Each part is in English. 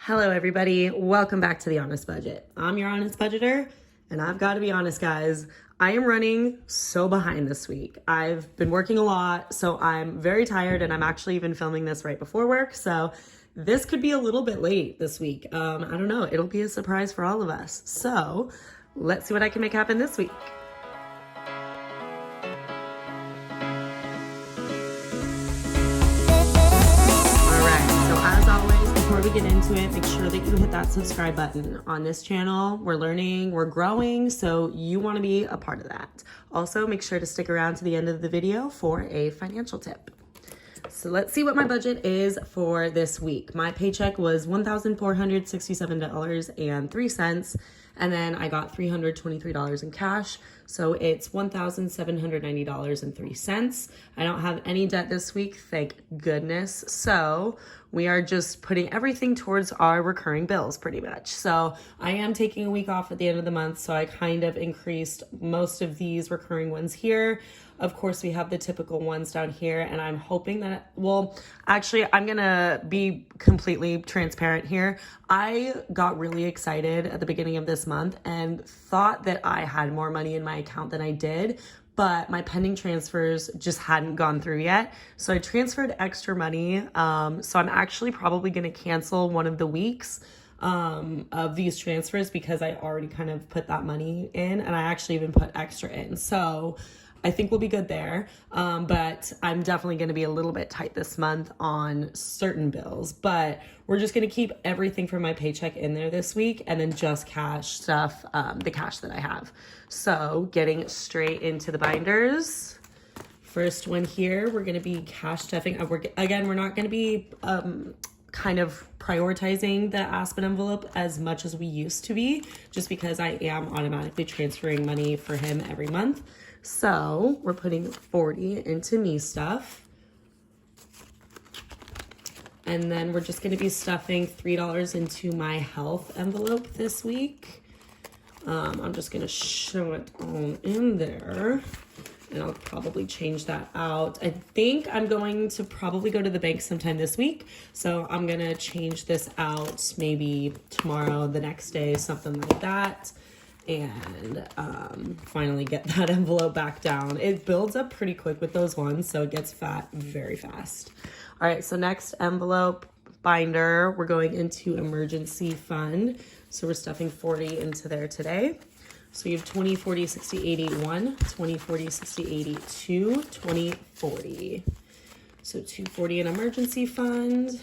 Hello everybody, welcome back to The Honest Budget. I'm your honest budgeter, and I've got to be honest guys, I am running so behind this week. I've been working a lot, so I'm very tired, and I'm actually even filming this right before work, so this could be a little bit late this week. I don't know, it'll be a surprise for all of us. So let's see what I can make happen this week. Before we get into it, make sure that you hit that subscribe button. On this channel, we're learning, we're growing, so you want to be a part of that. Also, make sure to stick around to the end of the video for a financial tip. So let's see what my budget is for this week. My paycheck was $1,467.03, and then I got $323 in cash. So it's $1,790.03. I don't have any debt this week, thank goodness. So we are just putting everything towards our recurring bills pretty much. So I am taking a week off at the end of the month, so I kind of increased most of these recurring ones here. Of course, we have the typical ones down here, and I'm hoping that, well, actually, I'm gonna be completely transparent here. I got really excited at the beginning of this month and thought that I had more money in my account than I did, but my pending transfers just hadn't gone through yet. So I transferred extra money. So I'm actually probably gonna cancel one of the weeks of these transfers because I already kind of put that money in, and I actually even put extra in. So I think we'll be good there, but I'm definitely going to be a little bit tight this month on certain bills, but we're just going to keep everything from my paycheck in there this week and then just cash stuff, the cash that I have. So getting straight into the binders. First one here, we're going to be cash stuffing. We're not going to be kind of prioritizing the Aspen envelope as much as we used to be, just because I am automatically transferring money for him every month. So we're putting 40 into me stuff. And then we're just going to be stuffing $3 into my health envelope this week. I'm just going to show it all in there, and I'll probably change that out. I think I'm going to probably go to the bank sometime this week. So I'm going to change this out maybe tomorrow, the next day, something like that. And finally get that envelope back down. It builds up pretty quick with those ones, so it gets fat very fast. All right, so next envelope binder, we're going into emergency fund. So we're stuffing 40 into there today. So you have 20, 40, 60, 80, 1, 20, 40, 60, 80, 2, 20, 40. So 240 in emergency fund.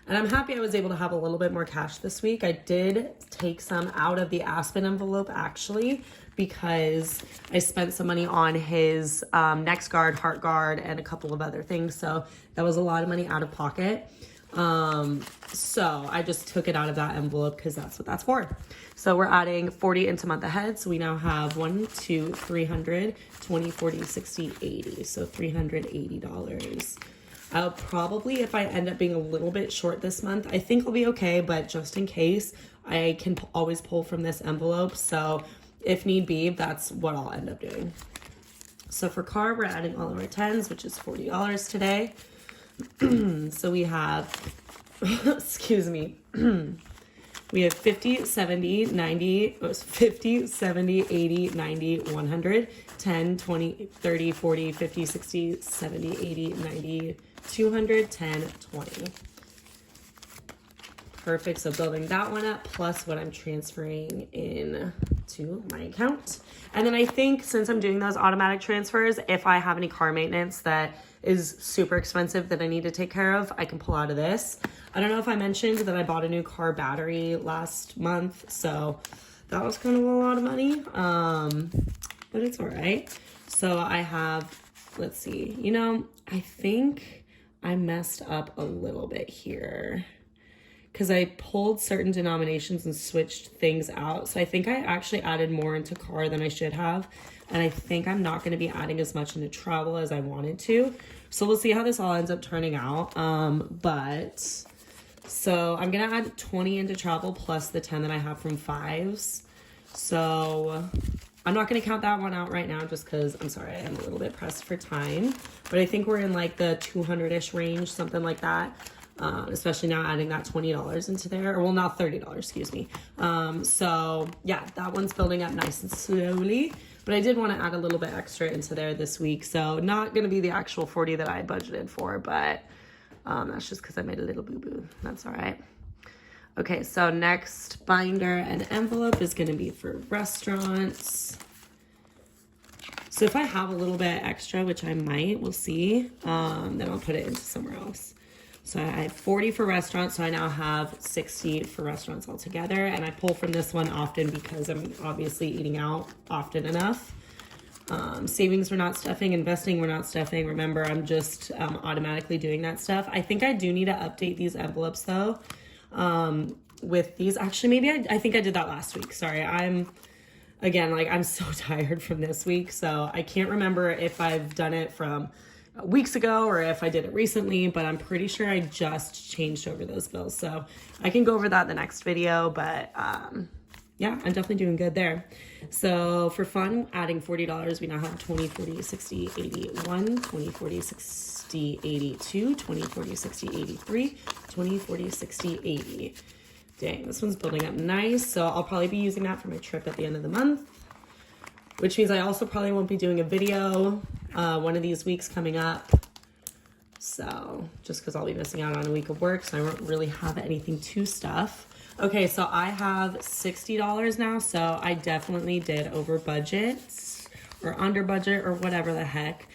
And I'm happy I was able to have a little bit more cash this week. I did take some out of the Aspen envelope actually, because I spent some money on his neck guard, heart guard, and a couple of other things. So that was a lot of money out of pocket. So I just took it out of that envelope because that's what that's for. So we're adding 40 into month ahead. So we now have 300, 20, 40, 60, 80. So $380. I'll probably, if I end up being a little bit short this month, I think I'll be okay, but just in case, I can always pull from this envelope. So if need be, that's what I'll end up doing. So for car, we're adding all of our 10s, which is $40 today. So we have, excuse me, we have 50, 70, 90, 50, 70, 80, 90, 100, 10, 20, 30, 40, 50, 60, 70, 80, 90, 200, 10, 20. Perfect. So building that one up plus what I'm transferring in to my account. And then I think since I'm doing those automatic transfers, if I have any car maintenance that is super expensive that I need to take care of, I can pull out of this. I don't know if I mentioned that I bought a new car battery last month, so that was kind of a lot of money, but it's all right. So I have, let's see, I think I messed up a little bit here because I pulled certain denominations and switched things out. So I think I actually added more into car than I should have. And I think I'm not going to be adding as much into travel as I wanted to. So we'll see how this all ends up turning out. So I'm going to add 20 into travel plus the 10 that I have from fives. So I'm not going to count that one out right now just because, I'm sorry, I'm a little bit pressed for time. But I think we're in like the 200-ish range, something like that. especially now adding that $20 into there, or well, now $30, excuse me. So yeah, that one's building up nice and slowly, but I did want to add a little bit extra into there this week. So not going to be the actual 40 that I budgeted for, but that's just because I made a little boo-boo. That's all right. Okay, so next binder and envelope is going to be for restaurants. So if I have a little bit extra, which I might, we'll see, then I'll put it into somewhere else. So I have 40 for restaurants, so I now have 60 for restaurants altogether. And I pull from this one often because I'm obviously eating out often enough. Savings we're not stuffing, investing we're not stuffing. Remember, I'm just automatically doing that stuff. I think I do need to update these envelopes though. With these, actually, maybe I think I did that last week. Sorry, I'm so tired from this week, so I can't remember if I've done it from weeks ago or if I did it recently, but I'm pretty sure I just changed over those bills. So I can go over that in the next video, but yeah, I'm definitely doing good there. So for fun, adding $40, we now have 20, 40, 60, 81, 20, 40, 60, 82, 20, 40, 60, 83, 20, 40, 60, 80. Dang, this one's building up nice. So I'll probably be using that for my trip at the end of the month, which means I also probably won't be doing a video one of these weeks coming up. So just because I'll be missing out on a week of work, so I won't really have anything to stuff. Okay, so I have $60 now, so I definitely did over budget or under budget or whatever the heck.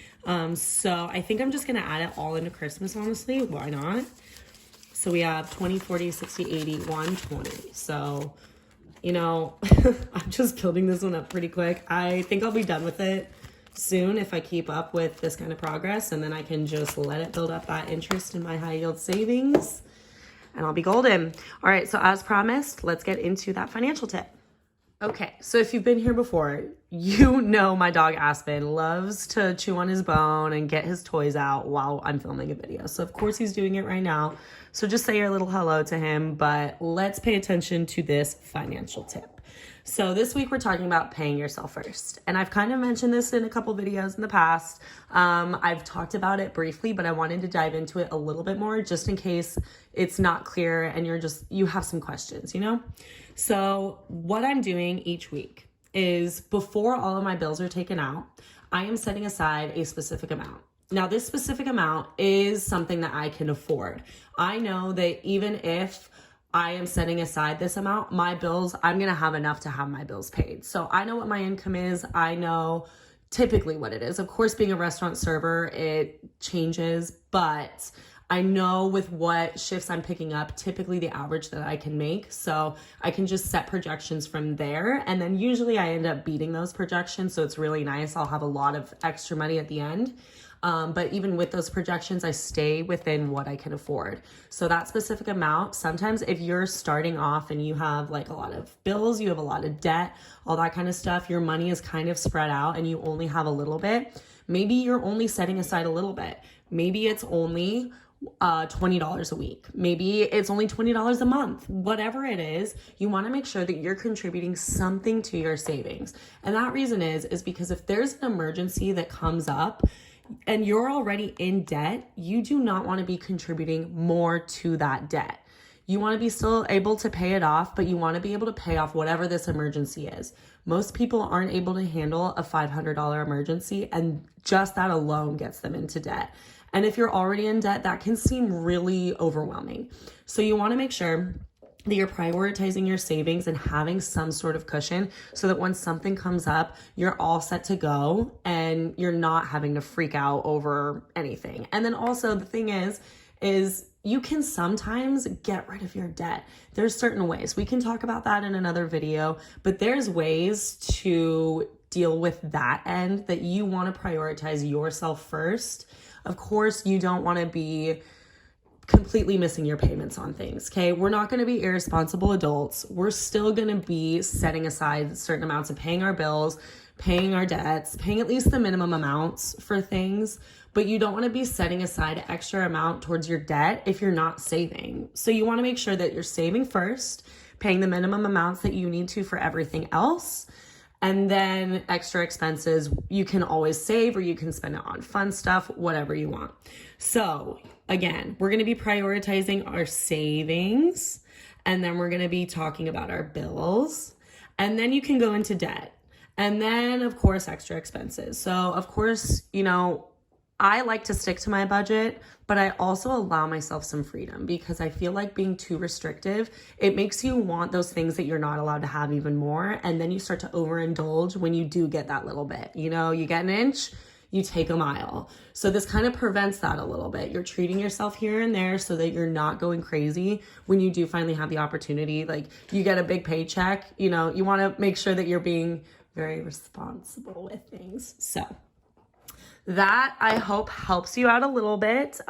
So I think I'm just gonna add it all into Christmas, honestly. Why not? So we have 20, 40, 60, 80, 120. So, you know, I'm just building this one up pretty quick. I think I'll be done with it soon if I keep up with this kind of progress, and then I can just let it build up that interest in my high yield savings, and I'll be golden. All right, so as promised, let's get into that financial tip. Okay, so if you've been here before, you know my dog Aspen loves to chew on his bone and get his toys out while I'm filming a video. So of course he's doing it right now. So just say your little hello to him, but let's pay attention to this financial tip. So this week we're talking about paying yourself first. And I've kind of mentioned this in a couple videos in the past. I've talked about it briefly, but I wanted to dive into it a little bit more just in case it's not clear and you have some questions, you know? So what I'm doing each week is before all of my bills are taken out, I am setting aside a specific amount. Now, this specific amount is something that I can afford. I know that even if I am setting aside this amount, my bills, I'm going to have enough to have my bills paid. So I know what my income is. I know typically what it is. Of course, being a restaurant server, it changes, but I know with what shifts I'm picking up, typically the average that I can make. So I can just set projections from there. And then usually I end up beating those projections. So it's really nice. I'll have a lot of extra money at the end. But even with those projections, I stay within what I can afford. So that specific amount, sometimes if you're starting off and you have like a lot of bills, you have a lot of debt, all that kind of stuff, your money is kind of spread out and you only have a little bit. Maybe you're only setting aside a little bit. Maybe it's only $20 a week. Maybe it's only $20 a month. Whatever it is, you want to make sure that you're contributing something to your savings. And that reason is because if there's an emergency that comes up, and you're already in debt, you do not want to be contributing more to that debt. You want to be still able to pay it off, but you want to be able to pay off whatever this emergency is. Most people aren't able to handle a $500 emergency, and just that alone gets them into debt. And if you're already in debt, that can seem really overwhelming. So you want to make sure that you're prioritizing your savings and having some sort of cushion so that when something comes up, you're all set to go and you're not having to freak out over anything. And then also the thing is you can sometimes get rid of your debt. There's certain ways. We can talk about that in another video, but there's ways to deal with that end that you want to prioritize yourself first. Of course, you don't want to be completely missing your payments on things, okay? We're not going to be irresponsible adults. We're still going to be setting aside certain amounts of paying our bills, paying our debts, paying at least the minimum amounts for things, but you don't want to be setting aside an extra amount towards your debt if you're not saving. So you want to make sure that you're saving first, paying the minimum amounts that you need to for everything else, and then extra expenses, you can always save or you can spend it on fun stuff, whatever you want. So again, we're going to be prioritizing our savings, and then we're going to be talking about our bills, and then you can go into debt, and then of course extra expenses. So of course, you know, I like to stick to my budget, but I also allow myself some freedom because I feel like being too restrictive, it makes you want those things that you're not allowed to have even more. And then you start to overindulge when you do get that little bit. You know, you get an inch, you take a mile. So this kind of prevents that a little bit. You're treating yourself here and there so that you're not going crazy when you do finally have the opportunity. Like you get a big paycheck, you know, you want to make sure that you're being very responsible with things. So that I hope helps you out a little bit.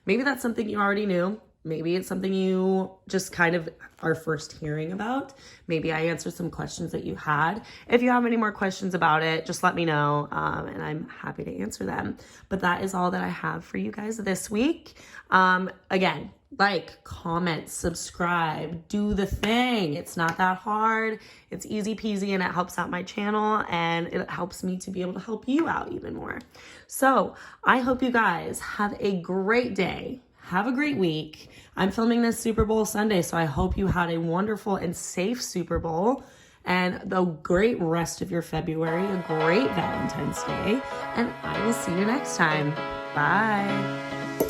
Maybe that's something you already knew. Maybe it's something you just kind of are first hearing about. Maybe I answered some questions that you had. If you have any more questions about it, just let me know, and I'm happy to answer them. But that is all that I have for you guys this week. Again, like, comment, subscribe, do the thing. It's not that hard. It's easy peasy, and it helps out my channel, and it helps me to be able to help you out even more. So I hope you guys have a great day. Have a great week. I'm filming this Super Bowl Sunday, so I hope you had a wonderful and safe Super Bowl and the great rest of your February, a great Valentine's Day, and I will see you next time. Bye.